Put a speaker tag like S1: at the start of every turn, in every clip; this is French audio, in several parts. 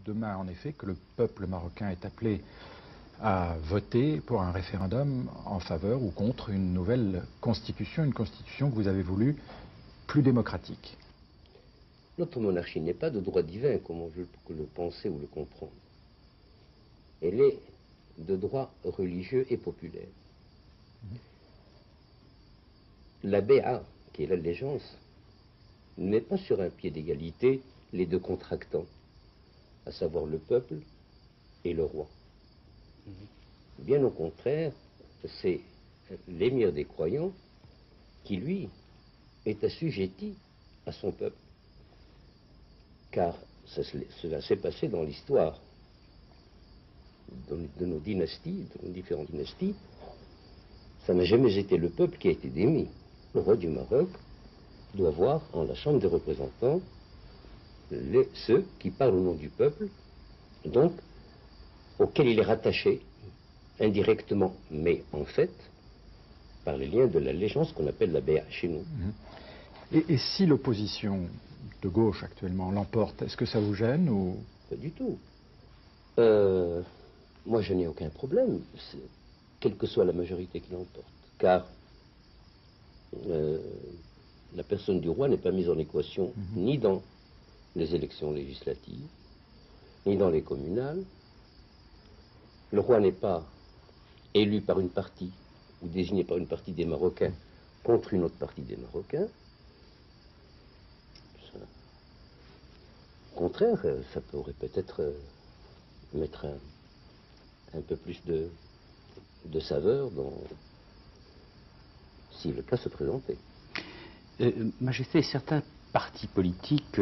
S1: demain, en effet, que le peuple marocain est appelé à voter pour un référendum en faveur ou contre une nouvelle constitution, une constitution que vous avez voulu plus démocratique.
S2: Notre monarchie n'est pas de droit divin, comme on veut le penser ou le comprendre. Elle est de droit religieux et populaire. La béa, qui est l'allégeance, ne met pas sur un pied d'égalité les deux contractants, à savoir le peuple et le roi. Bien au contraire, c'est l'émir des croyants qui, lui, est assujetti à son peuple. Car cela s'est passé dans l'histoire de nos dynasties, de nos différentes dynasties. Ça n'a jamais été le peuple qui a été démis. Le roi du Maroc doit voir en la Chambre des représentants ceux qui parlent au nom du peuple, donc auquel il est rattaché indirectement, mais en fait, par les liens de l'allégeance qu'on appelle la béa chez nous.
S1: Et si l'opposition de gauche actuellement l'emporte, est-ce que ça vous gêne ou...
S2: Pas du tout. Moi, je n'ai aucun problème, quelle que soit la majorité qui l'emporte, car la personne du roi n'est pas mise en équation ni dans les élections législatives, ni dans les communales. Le roi n'est pas élu par une partie ou désigné par une partie des Marocains contre une autre partie des Marocains. Au contraire, ça pourrait peut-être mettre un peu plus de saveur dans, si le cas se présentait.
S3: Majesté, certains partis politiques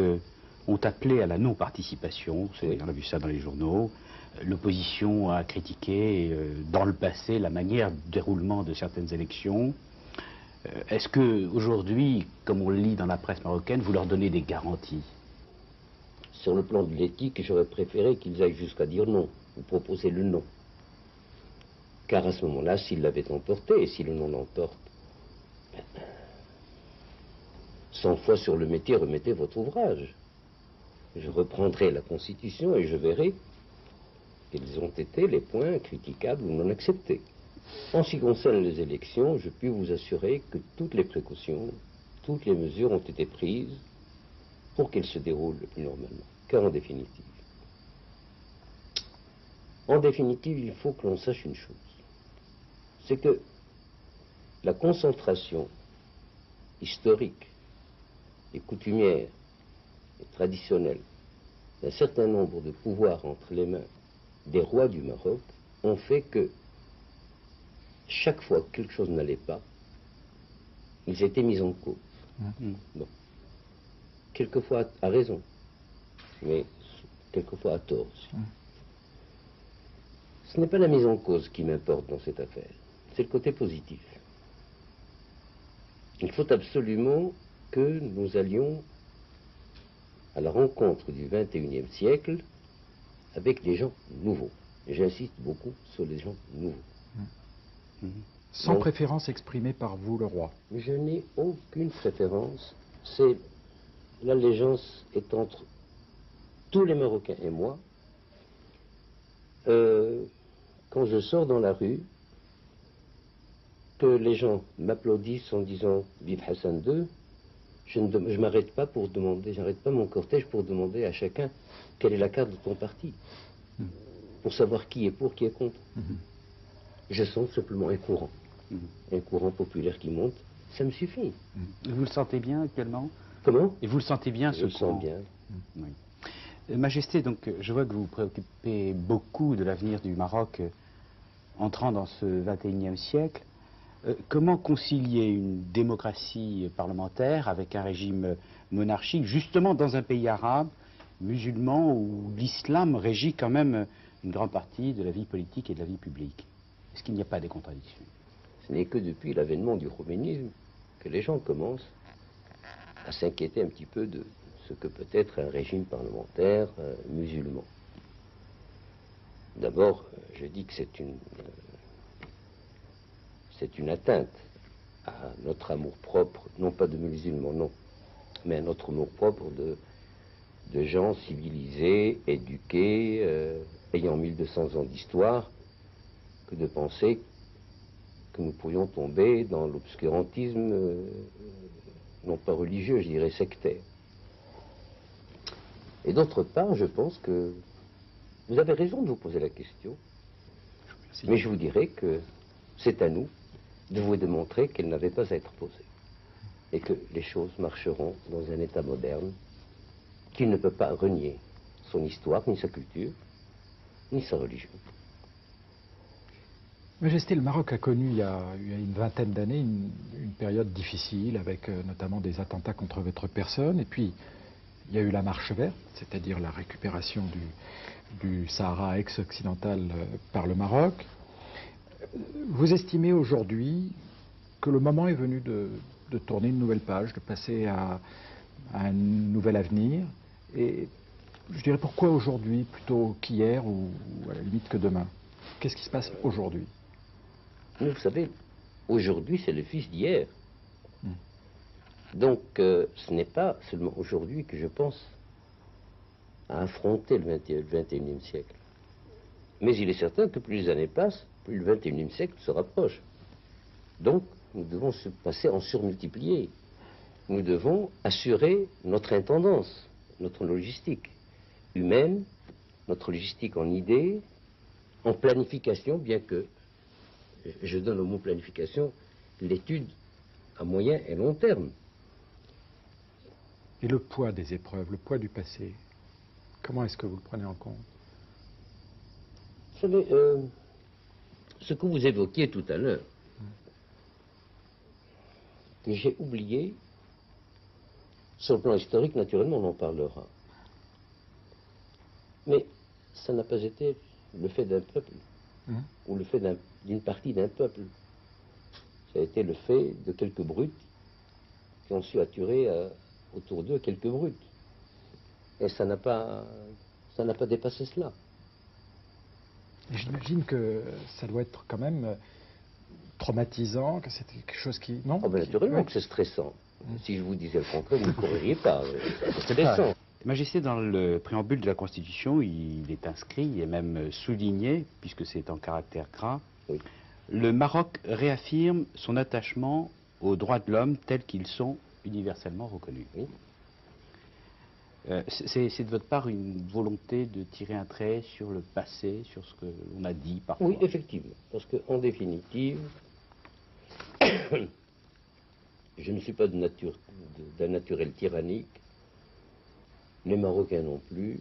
S3: ont appelé à la non-participation,
S2: Oui.
S3: on a vu ça dans les journaux. L'opposition a critiqué dans le passé la manière de déroulement de certaines élections. Est-ce que aujourd'hui, comme on le lit dans la presse marocaine, vous leur donnez des garanties?
S2: Sur le plan de l'éthique, j'aurais préféré qu'ils aillent jusqu'à dire non, ou proposer le non. Car à ce moment-là, s'ils l'avaient emporté, et si le non l'emporte, 100 fois sur le métier, remettez votre ouvrage. Je reprendrai la Constitution et je verrai quels ont été les points critiquables ou non acceptés. En ce qui concerne les élections, je puis vous assurer que toutes les précautions, toutes les mesures ont été prises pour qu'elles se déroulent le plus normalement. Car en définitive, il faut que l'on sache une chose. C'est que la concentration historique et coutumière et traditionnelle d'un certain nombre de pouvoirs entre les mains des rois du Maroc ont fait que chaque fois que quelque chose n'allait pas, ils étaient mis en cause. Bon. Quelquefois à raison, mais quelquefois à tort aussi. Ce n'est pas la mise en cause qui m'importe dans cette affaire, c'est le côté positif. Il faut absolument que nous allions à la rencontre du XXIe siècle avec des gens nouveaux. Et j'insiste beaucoup sur les gens nouveaux.
S1: Sans
S2: Donc,
S1: préférence exprimée par vous, le roi.
S2: je n'ai aucune préférence. C'est l'allégeance est entre tous les Marocains et moi. Quand je sors dans la rue, que les gens m'applaudissent en disant « Vive Hassan II », je ne m'arrête pas pour demander, j'arrête pas mon cortège pour demander à chacun quelle est la carte de ton parti, pour savoir qui est pour, qui est contre. Je sens simplement un courant populaire qui monte, ça me suffit.
S3: Vous le sentez bien actuellement?
S2: Comment?
S3: Et vous le sentez bien,
S2: Je
S3: ce
S2: le
S3: courant?
S2: sens bien.
S3: Oui. Majesté, donc, je vois que vous vous préoccupez beaucoup de l'avenir du Maroc entrant dans ce XXIe siècle. Comment concilier une démocratie parlementaire avec un régime monarchique, justement dans un pays arabe, musulman, où l'islam régit quand même une grande partie de la vie politique et de la vie publique? Est-ce qu'il n'y a pas des contradictions?
S2: Ce n'est que depuis l'avènement du rouménisme que les gens commencent à s'inquiéter un petit peu de ce que peut être un régime parlementaire musulman. D'abord, je dis que c'est une atteinte à notre amour-propre, non pas de musulmans, non, mais à notre amour-propre de gens civilisés, éduqués, ayant 1200 ans d'histoire, que de penser que nous pourrions tomber dans l'obscurantisme, non pas religieux, je dirais sectaire. Et d'autre part, je pense que vous avez raison de vous poser la question, mais je vous dirais que c'est à nous de vous démontrer qu'elle n'avait pas à être posée, et que les choses marcheront dans un État moderne qui ne peut pas renier son histoire, ni sa culture, ni sa religion.
S1: Majesté, le Maroc a connu il y a une vingtaine d'années une période difficile avec notamment des attentats contre votre personne, et puis il y a eu la marche verte, c'est-à-dire la récupération du Sahara ex-occidental par le Maroc. Vous estimez aujourd'hui que le moment est venu de tourner une nouvelle page, de passer à un nouvel avenir, et je dirais pourquoi aujourd'hui plutôt qu'hier ou à la limite que demain? Qu'est-ce qui se passe aujourd'hui?
S2: Vous savez, aujourd'hui c'est le fils d'hier. Donc ce n'est pas seulement aujourd'hui que je pense à affronter le 21e siècle. Mais il est certain que plus les années passent, plus le 21e siècle se rapproche. Donc nous devons se passer en surmultiplier. Nous devons assurer notre intendance, notre logistique humaine, notre logistique en idées, en planification, bien que je donne au mot planification l'étude à moyen et long terme.
S1: Et le poids des épreuves, le poids du passé, comment est-ce que vous le prenez en compte?
S2: Vous savez, ce que vous évoquiez tout à l'heure, que j'ai oublié, sur le plan historique, naturellement, on en parlera. Mais ça n'a pas été le fait d'un peuple, ou le fait d'une partie d'un peuple. Ça a été le fait de quelques brutes qui ont su attirer autour d'eux quelques brutes. Et ça n'a pas dépassé cela.
S1: J'imagine que ça doit être quand même traumatisant, que c'est quelque chose qui... Non
S2: Oh ben naturellement que c'est stressant. Si je vous disais le contraire, vous ne courriez pas. C'est stressant.
S3: Majesté, dans le préambule de la Constitution, il est inscrit et même souligné, puisque c'est en caractère gras,
S2: Oui.
S3: Le Maroc réaffirme son attachement aux droits de l'homme tels qu'ils sont universellement reconnus.
S2: Oui.
S3: C'est de votre part une volonté de tirer un trait sur le passé, sur ce que l'on a dit parfois?
S2: Oui, effectivement. Parce qu'en définitive, je ne suis pas d'un naturel tyrannique, les Marocains non plus.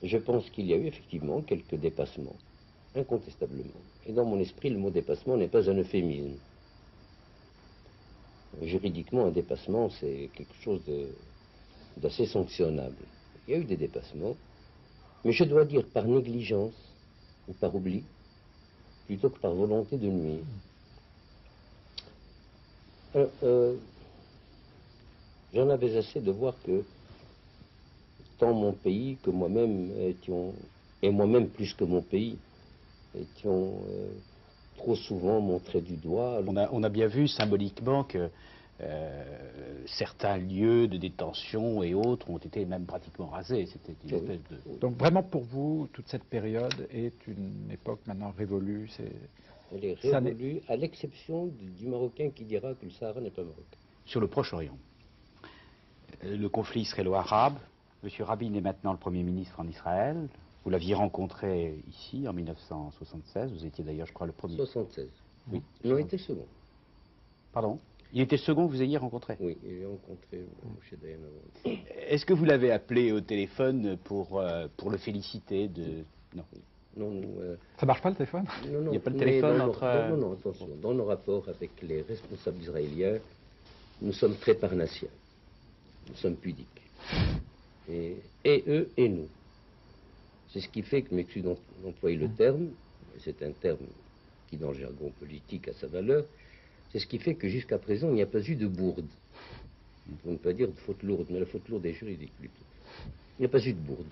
S2: Je pense qu'il y a eu effectivement quelques dépassements, incontestablement. Et dans mon esprit, le mot dépassement n'est pas un euphémisme. Juridiquement, un dépassement, c'est quelque chose d'assez sanctionnable. Il y a eu des dépassements, mais je dois dire par négligence ou par oubli, plutôt que par volonté de nuire. J'en avais assez de voir que tant mon pays que moi-même et moi-même plus que mon pays, étions trop souvent montrés du doigt.
S3: On a bien vu symboliquement que certains lieux de détention et autres ont été même pratiquement rasés. C'était une espèce de...
S1: Donc vraiment pour vous, toute cette période est une époque maintenant révolue.
S2: Elle est révolue, à l'exception du Marocain qui dira que le Sahara n'est pas marocain.
S3: Sur le Proche-Orient, le conflit israélo-arabe, M. Rabin est maintenant le Premier ministre en Israël. Vous l'aviez rencontré ici en 1976. Vous étiez d'ailleurs, je crois, le premier.
S2: 76.
S3: Oui.
S2: Il a été le second.
S3: Pardon? Il était le second que vous ayez rencontré?
S2: Oui, il a rencontré chez Diana.
S3: Est-ce que vous l'avez appelé au téléphone pour le féliciter de... Non.
S2: Non,
S1: Ça marche pas le téléphone?
S2: non, non.
S3: Il n'y a pas de téléphone entre...
S2: Non, attention. Dans nos rapports avec les responsables israéliens, nous sommes très parnassiens. Nous sommes pudiques. Et eux et nous. C'est ce qui fait que, m'excuse d'employer le terme, c'est un terme qui dans le jargon politique a sa valeur, c'est ce qui fait que jusqu'à présent il n'y a pas eu de bourde. Pour ne pas dire de faute lourde, mais la faute lourde est juridique plutôt. Il n'y a pas eu de bourde.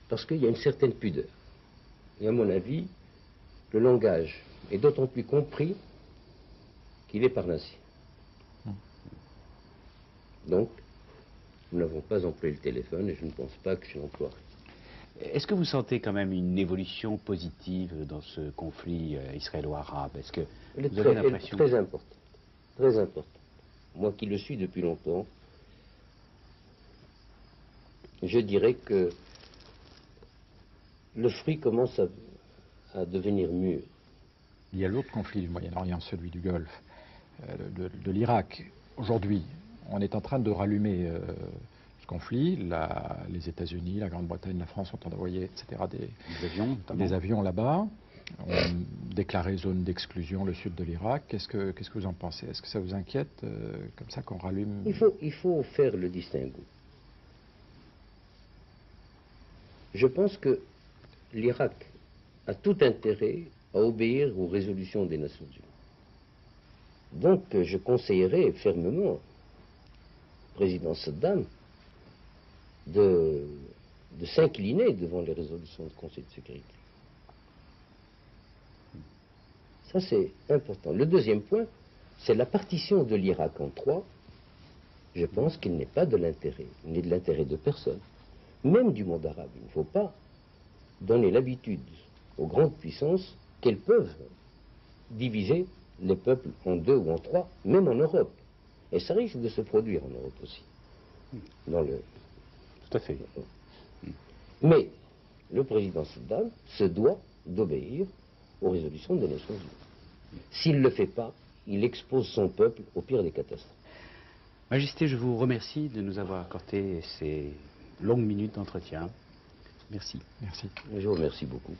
S2: Parce qu'il y a une certaine pudeur. Et à mon avis, le langage est d'autant plus compris qu'il est parnassien. Donc, nous n'avons pas employé le téléphone et je ne pense pas que je l'emploierai.
S3: Est-ce que vous sentez quand même une évolution positive dans ce conflit israélo-arabe? Est-ce que vous avez l'impression...
S2: Très importante. Très importante. Moi qui le suis depuis longtemps, je dirais que le fruit commence à devenir mûr.
S1: Il y a l'autre conflit du Moyen-Orient, celui du Golfe, de l'Irak. Aujourd'hui, on est en train de rallumer ce conflit. Les États-Unis, la Grande-Bretagne, la France ont envoyé, etc., des avions là-bas. On déclaré zone d'exclusion le sud de l'Irak. Qu'est-ce que vous en pensez? Est-ce que ça vous inquiète, comme ça, qu'on rallume?
S2: Il faut faire le distinguo. Je pense que l'Irak a tout intérêt à obéir aux résolutions des Nations Unies. Donc je conseillerais fermement au président Saddam de s'incliner devant les résolutions du Conseil de sécurité. Ça c'est important. Le deuxième point, c'est la partition de l'Irak en trois. Je pense qu'il n'est pas de l'intérêt, ni de l'intérêt de personne, même du monde arabe. Il ne faut pas donner l'habitude aux grandes puissances qu'elles peuvent diviser les peuples en deux ou en trois, même en Europe. Et ça risque de se produire en Europe aussi.
S3: Tout à fait.
S2: Mais le président Saddam se doit d'obéir aux résolutions des Nations Unies. S'il ne le fait pas, il expose son peuple au pire des catastrophes.
S3: Majesté, je vous remercie de nous avoir accordé ces longues minutes d'entretien. Merci.
S1: Merci.
S2: Je vous remercie beaucoup.